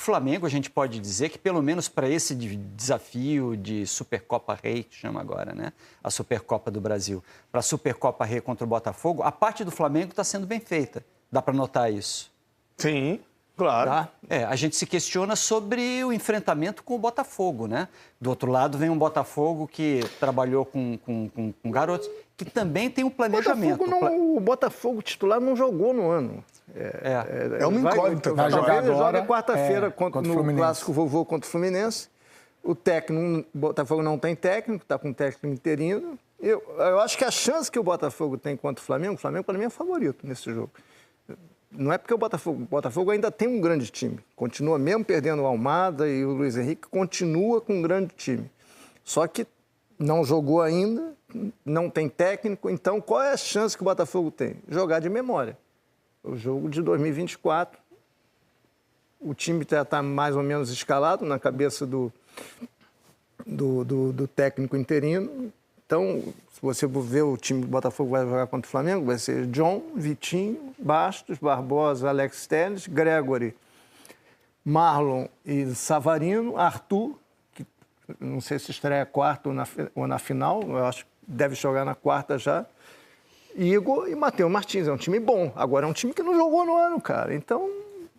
Flamengo, a gente pode dizer que, pelo menos para esse desafio de Supercopa Rei, que chama agora, né? A Supercopa do Brasil, para a Supercopa Rei contra o Botafogo, a parte do Flamengo está sendo bem feita. Dá para notar isso? Sim, claro. Tá? A gente se questiona sobre o enfrentamento com o Botafogo, né? Do outro lado vem um Botafogo que trabalhou com garotos, que também tem um planejamento. O Botafogo titular não jogou no ano. É uma incógnita. Vai jogar agora, joga quarta-feira no Clássico Vovô contra o Fluminense. O Botafogo não tem técnico, está com um técnico interino. Eu acho que a chance que o Botafogo tem contra o Flamengo para mim é favorito nesse jogo. Não é porque o Botafogo ainda tem um grande time. Continua, mesmo perdendo o Almada e o Luiz Henrique, continua com um grande time. Só que não jogou ainda, não tem técnico. Então, qual é a chance que o Botafogo tem? Jogar de memória. O jogo de 2024, o time está mais ou menos escalado na cabeça do técnico interino. Então, se você ver o time do Botafogo vai jogar contra o Flamengo, vai ser John, Vitinho, Bastos, Barbosa, Alex Telles, Gregory, Marlon e Savarino, Arthur, que não sei se estreia quarta ou na final, eu acho que deve jogar na quarta já, Igor e Matheus Martins. É um time bom. Agora, é um time que não jogou no ano, cara. Então,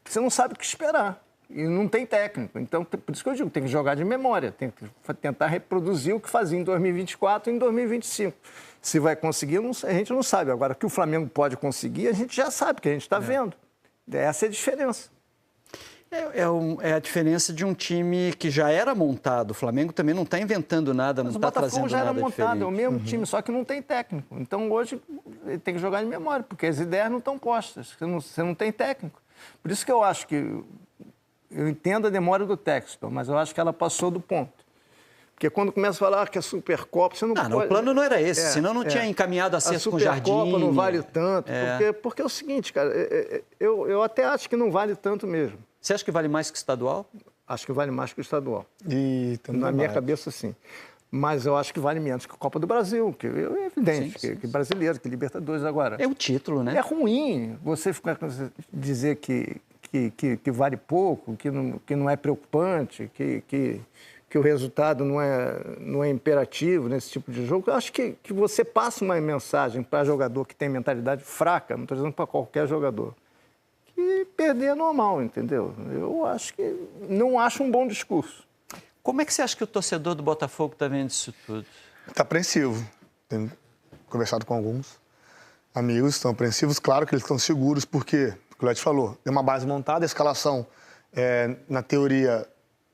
você não sabe o que esperar. E não tem técnico. Então, por isso que eu digo, tem que jogar de memória. Tem que tentar reproduzir o que fazia em 2024 e em 2025. Se vai conseguir, a gente não sabe. Agora, o que o Flamengo pode conseguir, a gente já sabe, que a gente está vendo. Essa é a diferença. É a diferença de um time que já era montado. O Flamengo também não está inventando nada, não está trazendo nada diferente. O Botafogo já era montado, é o mesmo time, só que não tem técnico. Então, hoje, ele tem que jogar de memória, porque as ideias não estão postas. Você não tem técnico. Por isso que eu acho que... Eu entendo a demora do Textor, mas eu acho que ela passou do ponto. Porque quando começa a falar que é Supercopa, você não pode... O plano não era esse, senão não tinha encaminhado acesso com o Jardim. A Supercopa não vale tanto, porque é o seguinte, cara, eu até acho que não vale tanto mesmo. Você acha que vale mais que o estadual? Acho que vale mais que o estadual. Na minha cabeça, sim. Mas eu acho que vale menos que a Copa do Brasil, que é evidente, sim. Que brasileiro, que Libertadores agora. É o título, né? É ruim você dizer que vale pouco, que não é preocupante, que o resultado não é imperativo nesse tipo de jogo. Eu acho que você passa uma mensagem para jogador que tem mentalidade fraca, não estou dizendo para qualquer jogador, que perder é normal, entendeu? Eu acho que não acho um bom discurso. Como é que você acha que o torcedor do Botafogo está vendo isso tudo? Está apreensivo. Tenho conversado com alguns amigos, estão apreensivos. Claro que eles estão seguros, porque o Led falou, tem uma base montada, a escalação, na teoria,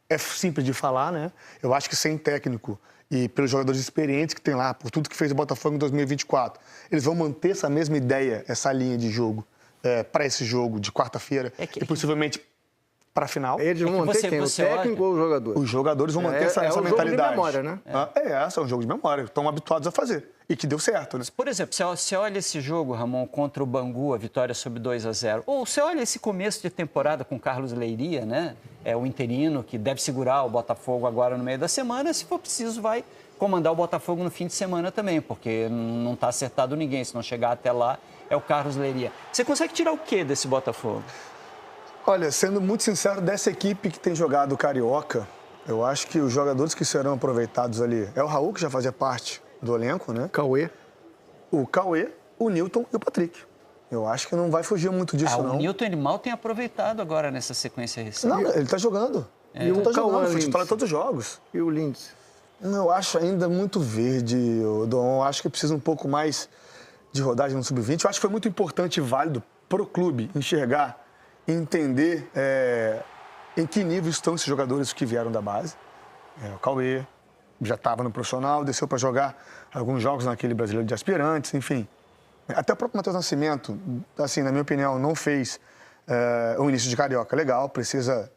é simples de falar, né? Eu acho que sem técnico e pelos jogadores experientes que tem lá, por tudo que fez o Botafogo em 2024, eles vão manter essa mesma ideia, essa linha de jogo, para esse jogo de quarta-feira e possivelmente para a final. Eles vão manter quem? O técnico ou o jogador? Os jogadores vão manter essa mentalidade. É um jogo de memória, né? É um jogo de memória. Estão habituados a fazer. E que deu certo, né? Por exemplo, você olha esse jogo, Ramon, contra o Bangu, a vitória sobre 2-0. Ou você olha esse começo de temporada com Carlos Leiria, né? O interino que deve segurar o Botafogo agora no meio da semana. Se for preciso, vai comandar o Botafogo no fim de semana também, porque não está acertado ninguém. Se não chegar até lá, é o Carlos Leiria. Você consegue tirar o quê desse Botafogo? Olha, sendo muito sincero, dessa equipe que tem jogado o Carioca, eu acho que os jogadores que serão aproveitados ali é o Raul, que já fazia parte do elenco, né? O Cauê, o Nilton e o Patrick. Eu acho que não vai fugir muito disso, não. O Nilton, ele mal tem aproveitado agora nessa sequência recente. Não, ele tá jogando. Ele tá jogando, foi titular em todos os jogos. E o Lindsay? Eu acho ainda muito verde, Dom. Eu acho que precisa um pouco mais de rodagem no Sub-20. Eu acho que foi muito importante e válido pro clube enxergar e entender em que nível estão esses jogadores que vieram da base. O Cauê já estava no profissional, desceu para jogar alguns jogos naquele brasileiro de aspirantes, enfim. Até o próprio Matheus Nascimento, assim, na minha opinião, não fez o início de Carioca legal, precisa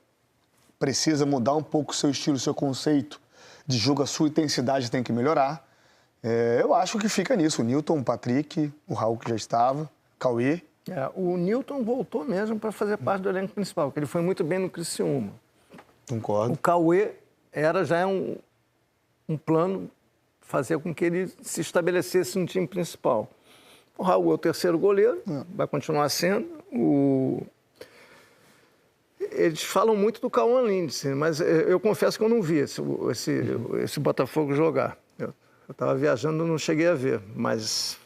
mudar um pouco o seu estilo, o seu conceito de jogo, a sua intensidade tem que melhorar. Eu acho que fica nisso, o Nilton, o Patrick, o Raul que já estava, Cauê. O Nilton voltou mesmo para fazer parte do elenco principal, porque ele foi muito bem no Criciúma. Concordo. O Cauê já é um plano fazer com que ele se estabelecesse no time principal. O Raul é o terceiro goleiro, vai continuar sendo. Eles falam muito do Cauã Lindsay, mas eu confesso que eu não vi esse Botafogo jogar. Eu estava viajando, não cheguei a ver, mas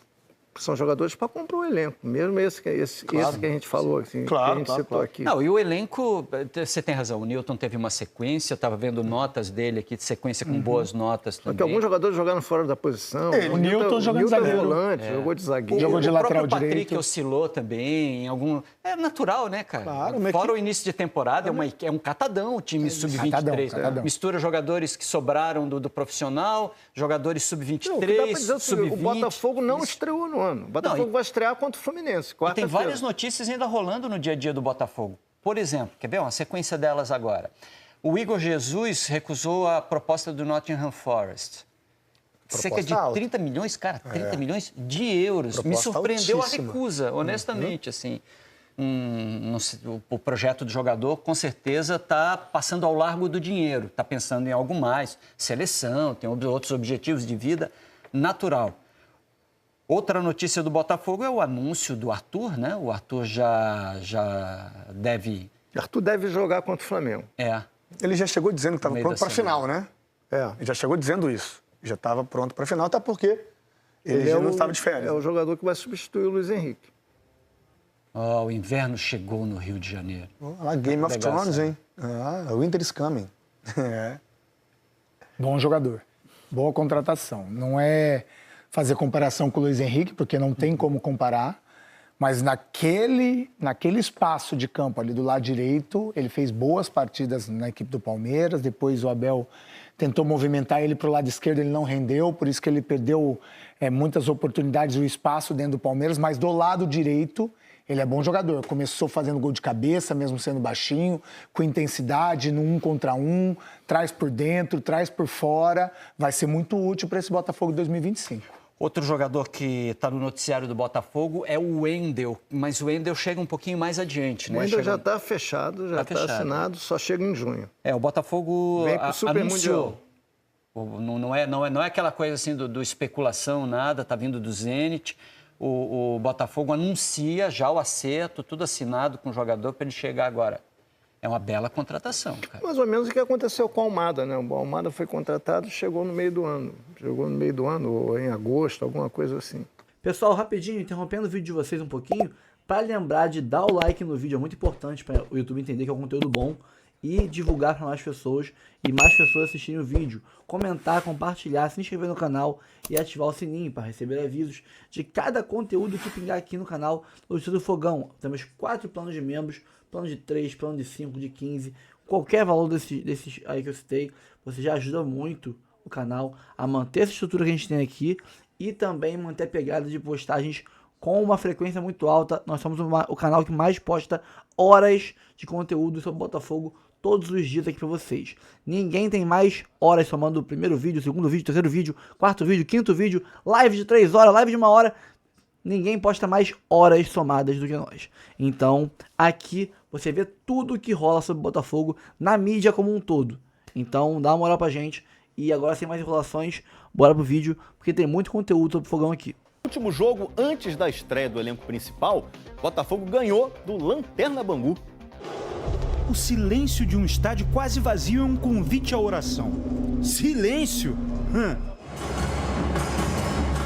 são jogadores para comprar o elenco, mesmo esse que a gente falou, assim, que a gente citou aqui. Não, e o elenco, você tem razão, o Newton teve uma sequência, eu estava vendo notas dele aqui, de sequência com boas notas também. Porque alguns jogadores jogaram fora da posição. O Newton jogando de zagueiro. Volante, jogou de zagueiro. Jogou de lateral direito. O Patrick oscilou também, em algum... É natural, né, cara? Claro, Fora o início de temporada, é um catadão o time sub-23. Mistura jogadores que sobraram do profissional, jogadores sub-23, sub-20. O Botafogo não estreou no ano. O Botafogo vai estrear contra o Fluminense. E tem várias notícias ainda rolando no dia a dia do Botafogo. Por exemplo, quer ver uma sequência delas agora? O Igor Jesus recusou a proposta do Nottingham Forest. Cerca de 30 milhões, cara, 30 milhões de euros. Proposta Me surpreendeu altíssima. a recusa, honestamente, assim. O projeto do jogador, com certeza, está passando ao largo do dinheiro. Está pensando em algo mais. Seleção, tem outros objetivos de vida, natural. Outra notícia do Botafogo é o anúncio do Arthur, né? O Arthur já deve... Arthur deve jogar contra o Flamengo. Ele já chegou dizendo que estava pronto para a final, né? Ele já chegou dizendo isso. Já estava pronto para a final, até porque ele já não estava de férias. É o jogador que vai substituir o Luiz Henrique. O inverno chegou no Rio de Janeiro. Game of Thrones, hein? Winter is coming. Bom jogador. Boa contratação. Não é fazer comparação com o Luiz Henrique, porque não tem como comparar, mas naquele espaço de campo ali do lado direito, ele fez boas partidas na equipe do Palmeiras, depois o Abel tentou movimentar ele para o lado esquerdo, ele não rendeu, por isso que ele perdeu muitas oportunidades e o espaço dentro do Palmeiras, mas do lado direito ele é bom jogador. Começou fazendo gol de cabeça, mesmo sendo baixinho, com intensidade, no 1 contra 1, traz por dentro, traz por fora, vai ser muito útil para esse Botafogo 2025. Outro jogador que está no noticiário do Botafogo é o Wendel, mas o Wendel chega um pouquinho mais adiante, né? O Wendel já está fechado, já está assinado, só chega em junho. O Botafogo vem pro Super anunciou. Mundial. Não é aquela coisa assim do especulação, nada, está vindo do Zenit. O Botafogo anuncia já o acerto, tudo assinado com o jogador para ele chegar agora. É uma bela contratação, cara. Mais ou menos o que aconteceu com o Almada, né? O Almada foi contratado e chegou no meio do ano. Chegou no meio do ano, ou em agosto, alguma coisa assim. Pessoal, rapidinho, interrompendo o vídeo de vocês um pouquinho, para lembrar de dar o like no vídeo, é muito importante para o YouTube entender que é um conteúdo bom e divulgar para mais pessoas e mais pessoas assistirem o vídeo. Comentar, compartilhar, se inscrever no canal e ativar o sininho para receber avisos de cada conteúdo que pingar aqui no canal do Estúdio Fogão. Temos 4 planos de membros, plano de 3, plano de 5, de 15, qualquer valor desses aí que eu citei, você já ajuda muito o canal a manter essa estrutura que a gente tem aqui e também manter a pegada de postagens com uma frequência muito alta. Nós somos o canal que mais posta horas de conteúdo sobre Botafogo todos os dias aqui para vocês. Ninguém tem mais horas somando o primeiro vídeo, o segundo vídeo, o terceiro vídeo, quarto vídeo, quinto vídeo, live de 3 horas, live de 1 hora. Ninguém posta mais horas somadas do que nós. Então, aqui você vê tudo que rola sobre Botafogo na mídia como um todo. Então, dá uma moral pra gente. E agora, sem mais enrolações, bora pro vídeo, porque tem muito conteúdo sobre o Fogão aqui. No último jogo, antes da estreia do elenco principal, Botafogo ganhou do Lanterna Bangu. O silêncio de um estádio quase vazio é um convite à oração. Silêncio?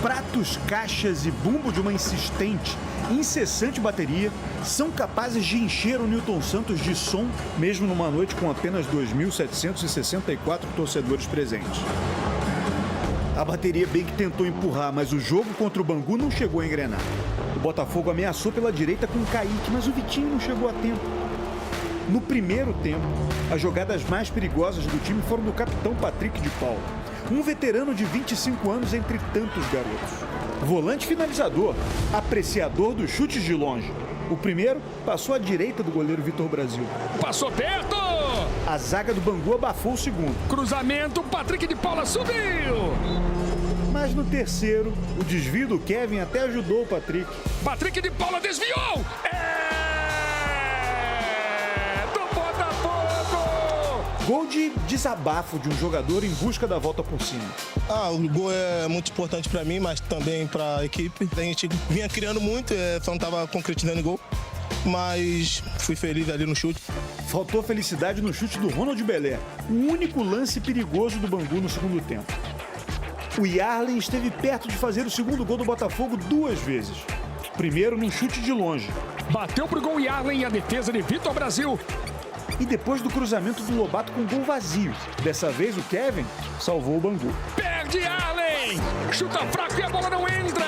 Pratos, caixas e bumbo de uma insistente, incessante bateria são capazes de encher o Newton Santos de som, mesmo numa noite com apenas 2.764 torcedores presentes. A bateria bem que tentou empurrar, mas o jogo contra o Bangu não chegou a engrenar. O Botafogo ameaçou pela direita com o Kaique, mas o Vitinho não chegou a tempo. No primeiro tempo, as jogadas mais perigosas do time foram do capitão Patrick de Paula, um veterano de 25 anos entre tantos garotos. Volante finalizador, apreciador dos chutes de longe. O primeiro passou à direita do goleiro Vitor Brasil. Passou perto! A zaga do Bangu abafou o segundo. Cruzamento, Patrick de Paula subiu! Mas no terceiro, o desvio do Kevin até ajudou o Patrick. Patrick de Paula desviou! Gol de desabafo de um jogador em busca da volta por cima. O gol é muito importante para mim, mas também para a equipe. A gente vinha criando muito, só não estava concretizando gol. mas fui feliz ali no chute. Faltou felicidade no chute do Ronald Belé, o único lance perigoso do Bangu no segundo tempo. O Yarlen esteve perto de fazer o segundo gol do Botafogo 2 vezes. Primeiro num chute de longe. Bateu pro gol Yarlen e a defesa de Vitor Brasil. E depois do cruzamento do Lobato com gol vazio. Dessa vez o Kevin salvou o Bangu. Perde Yarlen. Chuta fraco e a bola não entra.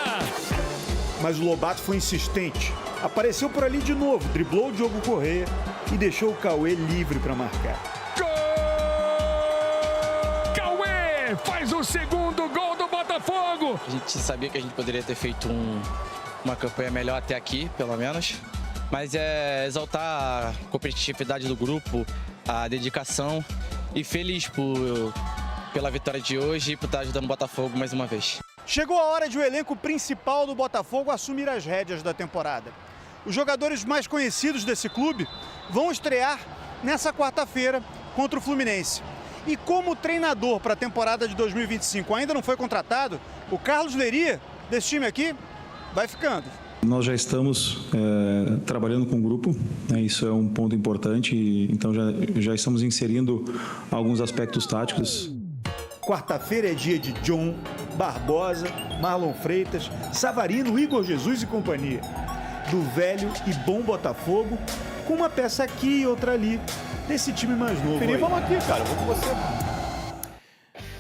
Mas o Lobato foi insistente. Apareceu por ali de novo, driblou o Diogo Corrêa e deixou o Cauê livre para marcar. Gol! Cauê faz o segundo gol do Botafogo. A gente sabia que a gente poderia ter feito uma campanha melhor até aqui, pelo menos. Mas é exaltar a competitividade do grupo, a dedicação e feliz pela vitória de hoje e por estar ajudando o Botafogo mais uma vez. Chegou a hora de o elenco principal do Botafogo assumir as rédeas da temporada. Os jogadores mais conhecidos desse clube vão estrear nessa quarta-feira contra o Fluminense. E como treinador para a temporada de 2025 ainda não foi contratado, o Carlos Leiria, desse time aqui, vai ficando. Nós já estamos trabalhando com o grupo, né? Isso é um ponto importante, então já estamos inserindo alguns aspectos táticos. Quarta-feira é dia de John, Barbosa, Marlon Freitas, Savarino, Igor Jesus e companhia. Do velho e bom Botafogo, com uma peça aqui e outra ali, desse time mais novo. Felipe, vamos aqui, cara, eu vou com você.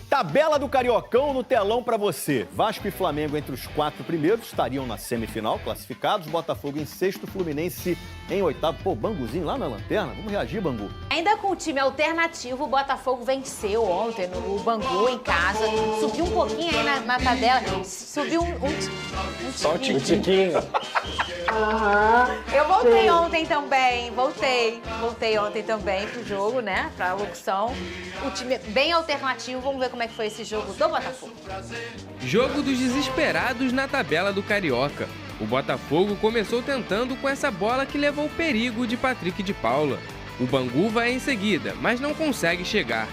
Tabela do Cariocão no telão para você. Vasco e Flamengo entre os 4 primeiros estariam na semifinal, classificados. Botafogo em 6º, Fluminense em 8º. Pô, Banguzinho lá na lanterna. Vamos reagir, Bangu. Ainda com o time alternativo, o Botafogo venceu ontem no Bangu, em casa. Subiu um pouquinho aí na tabela. Subiu Só um tiquinho. Eu voltei ontem também. Voltei ontem também pro jogo, né? Pra locução. O time bem alternativo. Vamos ver como é que foi esse jogo do Botafogo. Jogo dos desesperados na tabela do Carioca. O Botafogo começou tentando com essa bola que levou perigo de Patrick de Paula. O Bangu vai em seguida, mas não consegue chegar.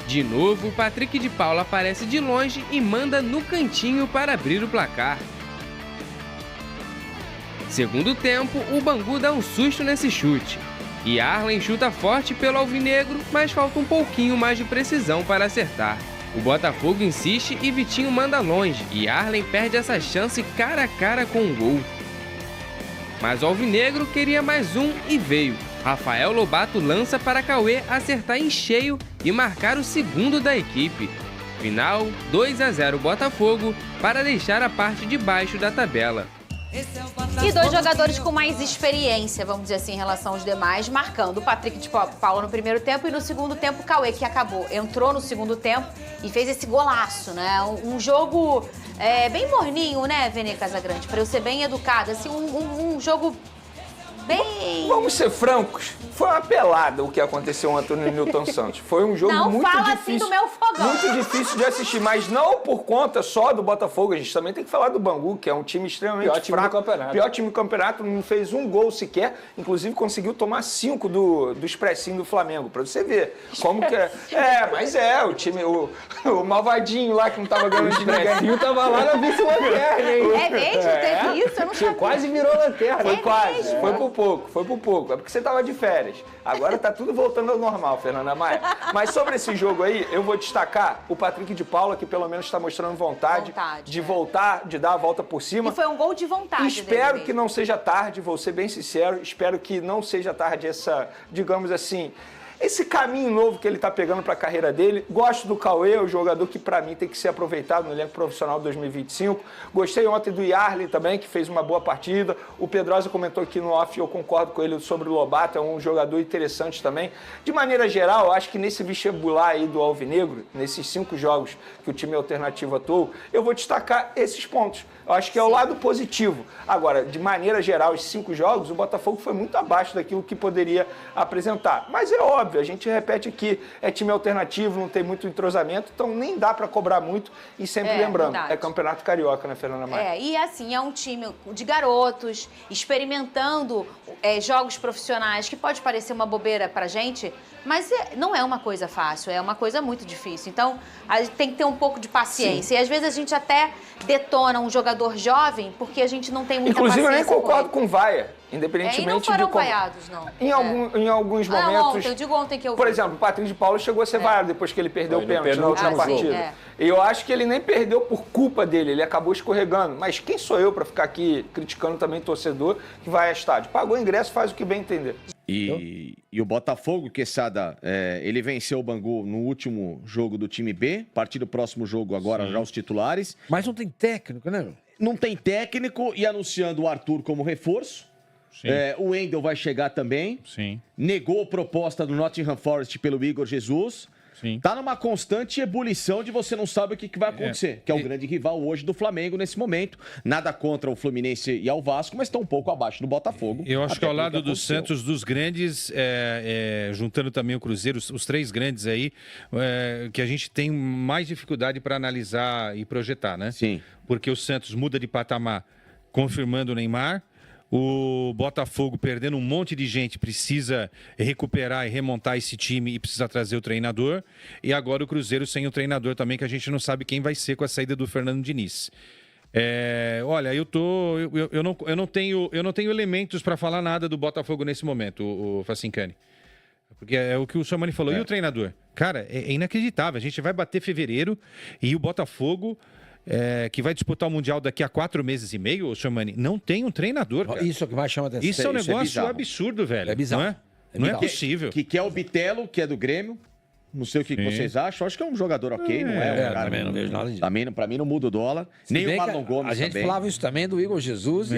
De novo, Patrick de Paula aparece de longe e manda no cantinho para abrir o placar. Segundo tempo, o Bangu dá um susto nesse chute. E Yarlen chuta forte pelo alvinegro, mas falta um pouquinho mais de precisão para acertar. O Botafogo insiste e Vitinho manda longe, e Yarlen perde essa chance cara a cara com o gol. Mas o alvinegro queria mais um e veio. Rafael Lobato lança para Cauê acertar em cheio e marcar o segundo da equipe. Final 2-0 Botafogo para deixar a parte de baixo da tabela. E 2 jogadores com mais experiência, vamos dizer assim, em relação aos demais, marcando o Patrick de Paula no primeiro tempo e no segundo tempo o Cauê, que entrou no segundo tempo e fez esse golaço, né? Um jogo bem morninho, né, Vene Casagrande? Para eu ser bem educada, assim, um jogo bem... Vamos ser francos, foi uma pelada o que aconteceu ontem no Newton Santos. Foi um jogo muito difícil. Não fala assim do meu fogão. Muito difícil de assistir, mas não por conta só do Botafogo. A gente também tem que falar do Bangu, que é um time extremamente fraco. Pior time do campeonato. Pior time do campeonato, não fez um gol sequer. Inclusive conseguiu tomar 5 do expressinho do Flamengo, pra você ver como que é. Mas o time, o malvadinho lá que não tava ganhando de ninguém. O expressinho tava lá na vice-lanterna, hein? É mesmo? Teve isso? Eu não sabia. Quase virou lanterna. Foi quase, foi por pouco. É porque você tava de férias. Agora tá tudo voltando ao normal, Fernanda Maia. Mas sobre esse jogo aí, eu vou destacar o Patrick de Paula, que pelo menos está mostrando vontade de voltar, de dar a volta por cima. E foi um gol de vontade. Espero que não seja tarde, vou ser bem sincero, espero que não seja tarde essa, digamos assim, esse caminho novo que ele está pegando para a carreira dele. Gosto do Cauê, o jogador que para mim tem que ser aproveitado no elenco profissional de 2025. Gostei ontem do Yarlen também, que fez uma boa partida. O Pedrosa comentou aqui no off e eu concordo com ele sobre o Lobato, é um jogador interessante também. De maneira geral, eu acho que nesse vestibular aí do Alvinegro, nesses 5 jogos que o time alternativo atuou, eu vou destacar esses pontos. Eu acho que é o lado positivo. Agora, de maneira geral, os 5 jogos, o Botafogo foi muito abaixo daquilo que poderia apresentar. Mas é óbvio, a gente repete aqui, é time alternativo, não tem muito entrosamento, então nem dá para cobrar muito. E sempre lembrando, verdade, é campeonato carioca, né, Fernanda Maia? E assim, é um time de garotos, experimentando jogos profissionais, que pode parecer uma bobeira pra gente, mas não é uma coisa fácil, é uma coisa muito difícil. Então, a gente tem que ter um pouco de paciência. Sim. E às vezes a gente até detona um jogador jovem porque a gente não tem muita paciência. Inclusive, eu nem concordo com o Vaia Independentemente e não foram de como... vaiados, não. Em alguns momentos... Ontem, eu digo ontem que eu vi. Por exemplo, o Patrick de Paula chegou a ser vaiado depois que ele perdeu o pênalti na última partida. Sim, Eu acho que ele nem perdeu por culpa dele, ele acabou escorregando. Mas quem sou eu para ficar aqui criticando também torcedor que vai a estádio? Pagou o ingresso, faz o que bem entender. E o Botafogo, Quesada, ele venceu o Bangu no último jogo do time B. A partir do próximo jogo, agora já os titulares. Mas não tem técnico, né, meu? Não tem técnico e anunciando o Arthur como reforço. O Wendel vai chegar também. Sim. Negou proposta do Nottingham Forest pelo Igor Jesus. Sim. Tá numa constante ebulição de você não sabe o que vai acontecer, que é o grande rival hoje do Flamengo nesse momento. Nada contra o Fluminense e ao Vasco, mas estão um pouco abaixo do Botafogo. Eu acho que ao lado do Santos, dos grandes, juntando também o Cruzeiro, os três grandes aí, que a gente tem mais dificuldade para analisar e projetar, né? Sim. Porque o Santos muda de patamar, confirmando o Neymar. O Botafogo, perdendo um monte de gente, precisa recuperar e remontar esse time e precisa trazer o treinador. E agora o Cruzeiro sem o treinador também, que a gente não sabe quem vai ser com a saída do Fernando Diniz. Olha, eu não tenho elementos para falar nada do Botafogo nesse momento, o Facincani. Porque é o que o Samani falou. E o treinador? Cara, é inacreditável. A gente vai bater fevereiro e o Botafogo... que vai disputar o Mundial daqui a 4 meses e meio, o Chamani, não tem um treinador, cara. Isso é o que mais chama atenção. Isso é um negócio absurdo, velho. É bizarro. Não é possível. Que é o Bitelo, que é do Grêmio. Não sei o que vocês acham. Acho que é um jogador ok, não é? Cara, também não vejo nada disso. Também, pra mim não muda o dólar. Nem o Marlon Gomes a gente também. falava isso também do Igor Jesus.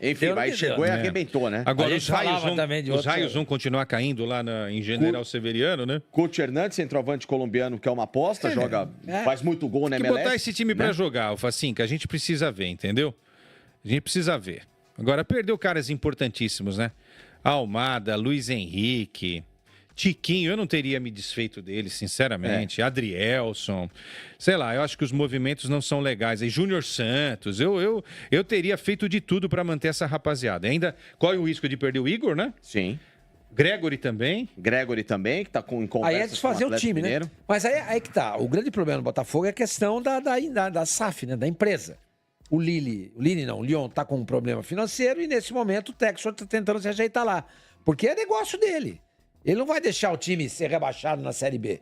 Enfim, aí chegou e arrebentou, né? Agora os raios vão continuar caindo lá em General Severiano, né? Couto Hernandes, centroavante colombiano, que é uma aposta, faz muito gol na Tem que MLS. botar esse time pra jogar, o Facinca, a gente precisa ver, entendeu? A gente precisa ver. Agora, perdeu caras importantíssimos, né? Almada, Luiz Henrique... Tiquinho, eu não teria me desfeito dele, sinceramente. Adrielson, sei lá, eu acho que os movimentos não são legais. Aí Júnior Santos, eu teria feito de tudo para manter essa rapaziada. Ainda corre o risco de perder o Igor, né? Sim. Gregory também, que tá com conversa. Aí é desfazer o time, né? Mas aí que tá. O grande problema do Botafogo é a questão da SAF, né? Da empresa. O Lyon tá com um problema financeiro e nesse momento o Textor tá tentando se ajeitar lá. Porque é negócio dele. Ele não vai deixar o time ser rebaixado na Série B,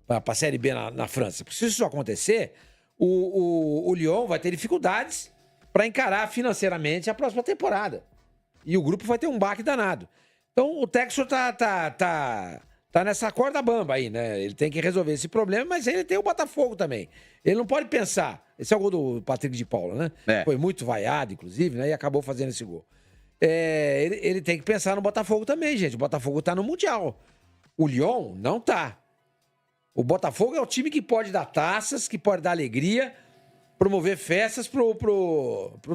para a Série B na França. Porque se isso acontecer, o Lyon vai ter dificuldades para encarar financeiramente a próxima temporada. E o grupo vai ter um baque danado. Então o Textor tá nessa corda bamba aí, né? Ele tem que resolver esse problema, mas ele tem o Botafogo também. Ele não pode pensar... Esse é o gol do Patrick de Paula, né? Foi muito vaiado, inclusive, né? E acabou fazendo esse gol. Ele tem que pensar no Botafogo também, gente. O Botafogo tá no Mundial. O Lyon não tá. O Botafogo é o time que pode dar taças, que pode dar alegria, promover festas pro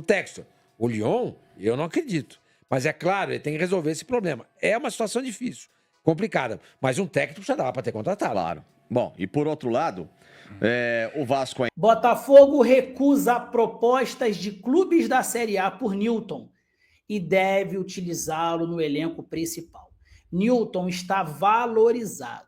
Textor. O Lyon, eu não acredito. Mas é claro, ele tem que resolver esse problema. É uma situação difícil, complicada. Mas um técnico já dá para ter contratado. Claro. Bom, e por outro lado, o Vasco... Botafogo recusa propostas de clubes da Série A por Newton e deve utilizá-lo no elenco principal. Newton está valorizado.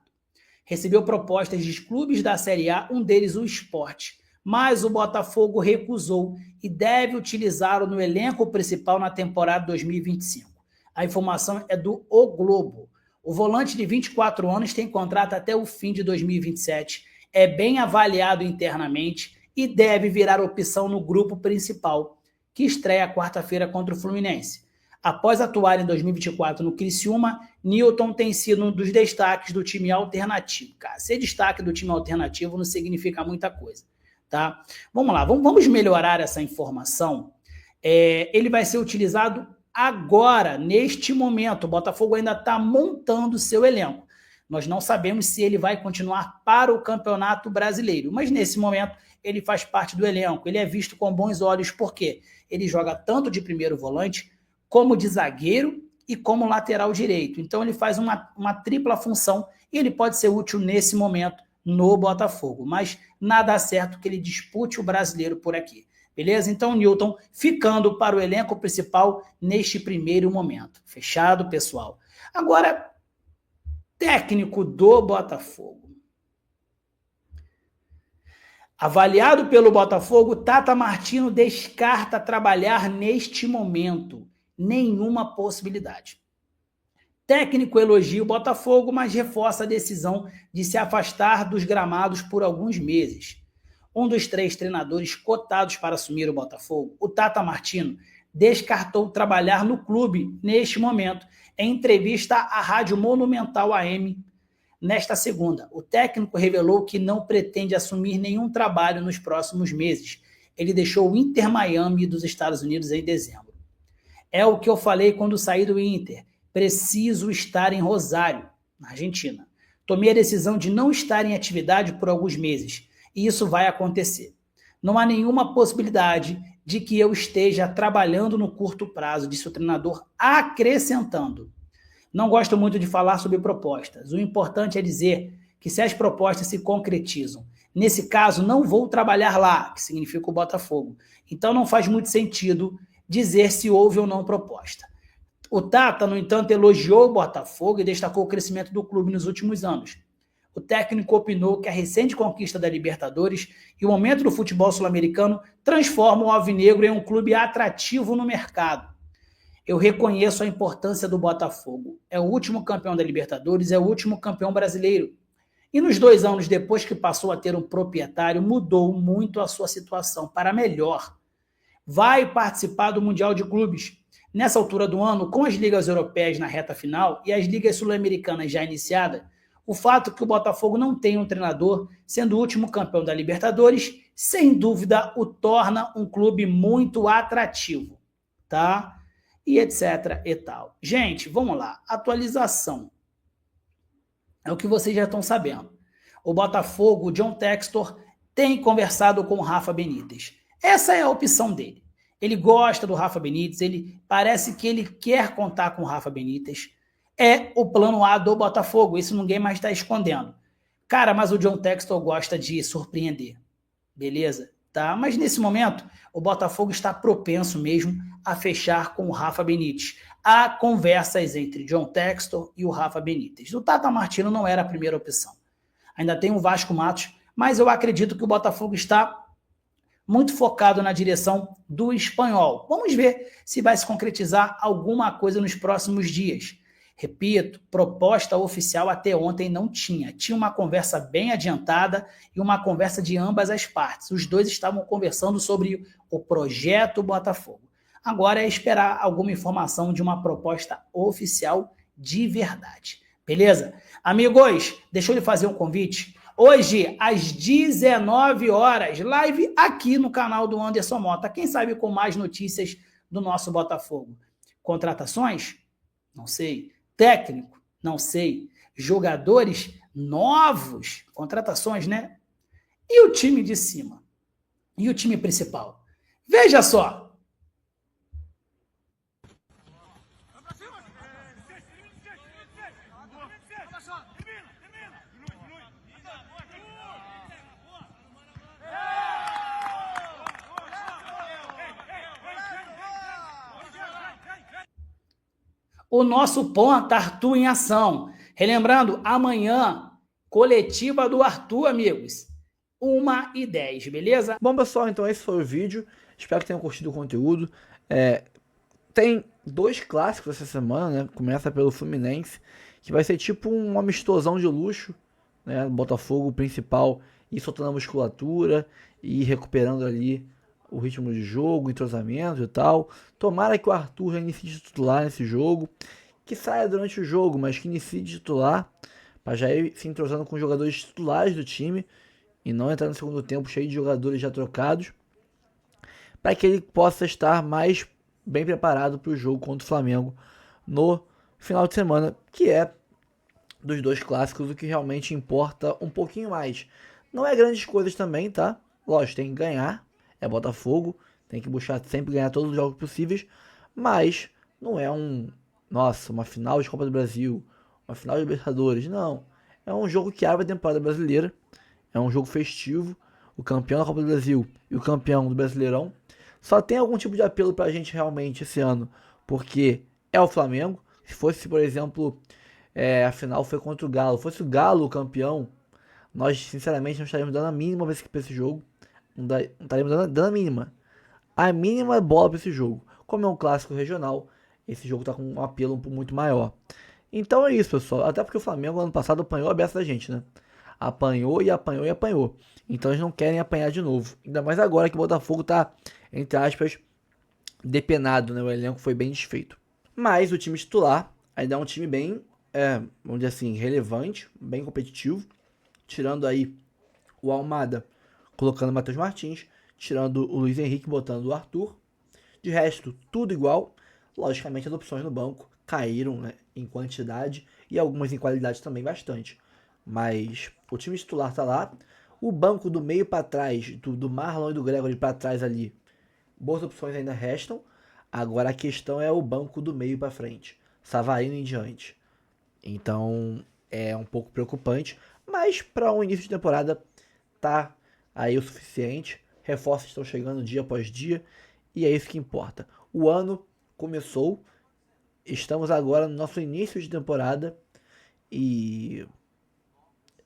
Recebeu propostas de clubes da Série A, um deles o Sport, mas o Botafogo recusou e deve utilizá-lo no elenco principal na temporada 2025. A informação é do O Globo. O volante de 24 anos tem contrato até o fim de 2027, é bem avaliado internamente e deve virar opção no grupo principal, que estreia quarta-feira contra o Fluminense. Após atuar em 2024 no Criciúma, Newton tem sido um dos destaques do time alternativo. Cara, ser destaque do time alternativo não significa muita coisa, tá? Vamos lá, vamos melhorar essa informação. Ele vai ser utilizado agora, neste momento. O Botafogo ainda está montando seu elenco. Nós não sabemos se ele vai continuar para o Campeonato Brasileiro, mas nesse momento ele faz parte do elenco. Ele é visto com bons olhos porque ele joga tanto de primeiro volante, como de zagueiro e como lateral direito. Então ele faz uma tripla função e ele pode ser útil nesse momento no Botafogo. Mas nada certo que ele dispute o brasileiro por aqui. Beleza? Então, Newton ficando para o elenco principal neste primeiro momento. Fechado, pessoal? Agora, técnico do Botafogo. Avaliado pelo Botafogo, Tata Martino descarta trabalhar neste momento. Nenhuma possibilidade. Técnico elogia o Botafogo, mas reforça a decisão de se afastar dos gramados por alguns meses. Um dos 3 treinadores cotados para assumir o Botafogo, o Tata Martino, descartou trabalhar no clube neste momento. Em entrevista à Rádio Monumental AM, nesta segunda, o técnico revelou que não pretende assumir nenhum trabalho nos próximos meses. Ele deixou o Inter Miami dos Estados Unidos em dezembro. É o que eu falei quando saí do Inter. Preciso estar em Rosário, na Argentina. Tomei a decisão de não estar em atividade por alguns meses, e isso vai acontecer. Não há nenhuma possibilidade de que eu esteja trabalhando no curto prazo, disse o treinador, acrescentando. Não gosto muito de falar sobre propostas. O importante é dizer que se as propostas se concretizam, nesse caso não vou trabalhar lá, que significa o Botafogo. Então não faz muito sentido dizer se houve ou não proposta. O Tata, no entanto, elogiou o Botafogo e destacou o crescimento do clube nos últimos anos. O técnico opinou que a recente conquista da Libertadores e o momento do futebol sul-americano transformam o Alvinegro em um clube atrativo no mercado. Eu reconheço a importância do Botafogo. É o último campeão da Libertadores, é o último campeão brasileiro. E nos 2 anos depois que passou a ter um proprietário, mudou muito a sua situação para melhor. Vai participar do Mundial de Clubes. Nessa altura do ano, com as ligas europeias na reta final e as ligas sul-americanas já iniciadas, o fato que o Botafogo não tem um treinador, sendo o último campeão da Libertadores, sem dúvida o torna um clube muito atrativo, tá? E etc e tal. Gente, vamos lá. Atualização. É o que vocês já estão sabendo. O Botafogo, o John Textor, tem conversado com o Rafa Benítez. Essa é a opção dele. Ele gosta do Rafa Benítez, parece que ele quer contar com o Rafa Benítez. É o plano A do Botafogo, isso ninguém mais está escondendo. Cara, mas o John Textor gosta de surpreender, beleza? Tá? Mas nesse momento, o Botafogo está propenso mesmo a fechar com o Rafa Benítez. Há conversas entre John Textor e o Rafa Benítez. O Tata Martino não era a primeira opção. Ainda tem o Vasco Matos, mas eu acredito que o Botafogo está muito focado na direção do espanhol. Vamos ver se vai se concretizar alguma coisa nos próximos dias. Repito, proposta oficial até ontem não tinha. Tinha uma conversa bem adiantada e uma conversa de ambas as partes. Os dois estavam conversando sobre o projeto Botafogo. Agora é esperar alguma informação de uma proposta oficial de verdade. Beleza? Amigos, deixa eu lhe fazer um convite. Hoje, às 19 horas, live aqui no canal do Anderson Mota. Quem sabe com mais notícias do nosso Botafogo. Contratações? Não sei. Técnico? Não sei. Jogadores novos? Contratações, né? E o time de cima? E o time principal? Veja só. O nosso ponta, Arthur em ação. Relembrando, amanhã, coletiva do Arthur, amigos. 1h10, beleza? Bom, pessoal, então esse foi o vídeo. Espero que tenham curtido o conteúdo. Tem 2 clássicos essa semana, né? Começa pelo Fluminense, que vai ser tipo um amistosão de luxo, né? Botafogo principal ir soltando a musculatura e recuperando ali o ritmo de jogo, entrosamento e tal. Tomara que o Arthur já inicie de titular nesse jogo, que saia durante o jogo, mas que inicie de titular, para já ir se entrosando com os jogadores titulares do time e não entrar no segundo tempo cheio de jogadores já trocados, para que ele possa estar mais bem preparado para o jogo contra o Flamengo no final de semana, que é dos 2 clássicos o que realmente importa um pouquinho mais. Não é grandes coisas também, tá? Lógico, tem que ganhar. É Botafogo, tem que buscar sempre ganhar todos os jogos possíveis, mas não é uma final de Copa do Brasil, uma final de Libertadores, não. É um jogo que abre a temporada brasileira, é um jogo festivo, o campeão da Copa do Brasil e o campeão do Brasileirão. Só tem algum tipo de apelo pra gente realmente esse ano, porque é o Flamengo. Se fosse, por exemplo, a final foi contra o Galo, fosse o Galo o campeão, nós sinceramente não estaríamos dando a mínima vez pra esse jogo. Não estaremos dando a mínima bola para esse jogo. Como é um clássico regional, esse jogo tá com um apelo muito maior. Então é isso, pessoal. Até porque o Flamengo ano passado apanhou a beça da gente, né? Apanhou e apanhou e apanhou. Então eles não querem apanhar de novo. Ainda mais agora que o Botafogo tá, entre aspas, depenado, né? O elenco foi bem desfeito. Mas o time titular ainda é um time bem, vamos dizer assim, relevante, bem competitivo. Tirando aí o Almada, colocando o Matheus Martins. Tirando o Luiz Henrique, botando o Arthur. De resto, tudo igual. Logicamente as opções no banco caíram, né, em quantidade e algumas em qualidade também bastante. Mas o time titular tá lá. O banco do meio para trás, do Marlon e do Gregory para trás ali, boas opções ainda restam. Agora a questão é o banco do meio para frente, Savarino em diante. Então é um pouco preocupante, mas para um início de temporada tá aí o suficiente. Reforços estão chegando dia após dia e é isso que importa. O ano começou, estamos agora no nosso início de temporada e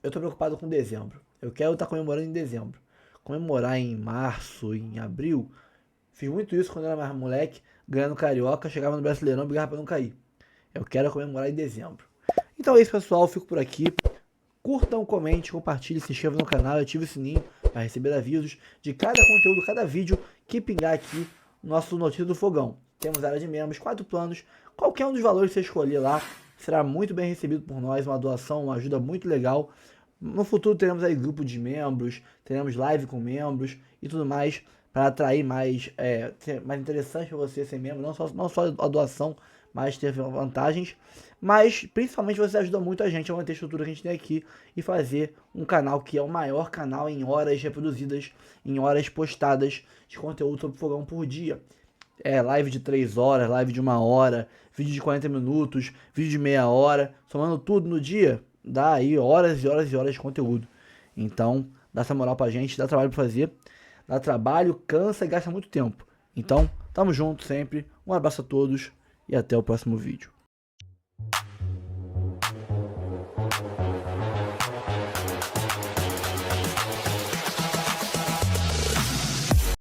eu tô preocupado com dezembro. Eu quero estar comemorando em dezembro. Comemorar em março, em abril. Fiz muito isso quando eu era mais moleque, ganhando Carioca, chegava no Brasileirão e brigava pra não cair. Eu quero comemorar em dezembro. Então é isso, pessoal. Eu fico por aqui. Curtam, comente, compartilhem, se inscrevam no canal, ative o sininho para receber avisos de cada conteúdo, cada vídeo que pingar aqui no nosso Notícia do Fogão. Temos área de membros, 4 planos. Qualquer um dos valores que você escolher lá será muito bem recebido por nós. Uma doação, uma ajuda muito legal. No futuro teremos aí grupo de membros, teremos live com membros e tudo mais para atrair mais, ser mais interessante para você ser membro, não só a doação, mas ter vantagens. Mas principalmente você ajuda muito a gente a manter a estrutura que a gente tem aqui e fazer um canal que é o maior canal em horas reproduzidas, em horas postadas de conteúdo sobre fogão por dia. Live de 3 horas, live de 1 hora, vídeo de 40 minutos, vídeo de meia hora, somando tudo no dia, dá aí horas e horas e horas de conteúdo. Então, dá essa moral pra gente, dá trabalho pra fazer, dá trabalho, cansa e gasta muito tempo. Então, tamo junto sempre, um abraço a todos e até o próximo vídeo.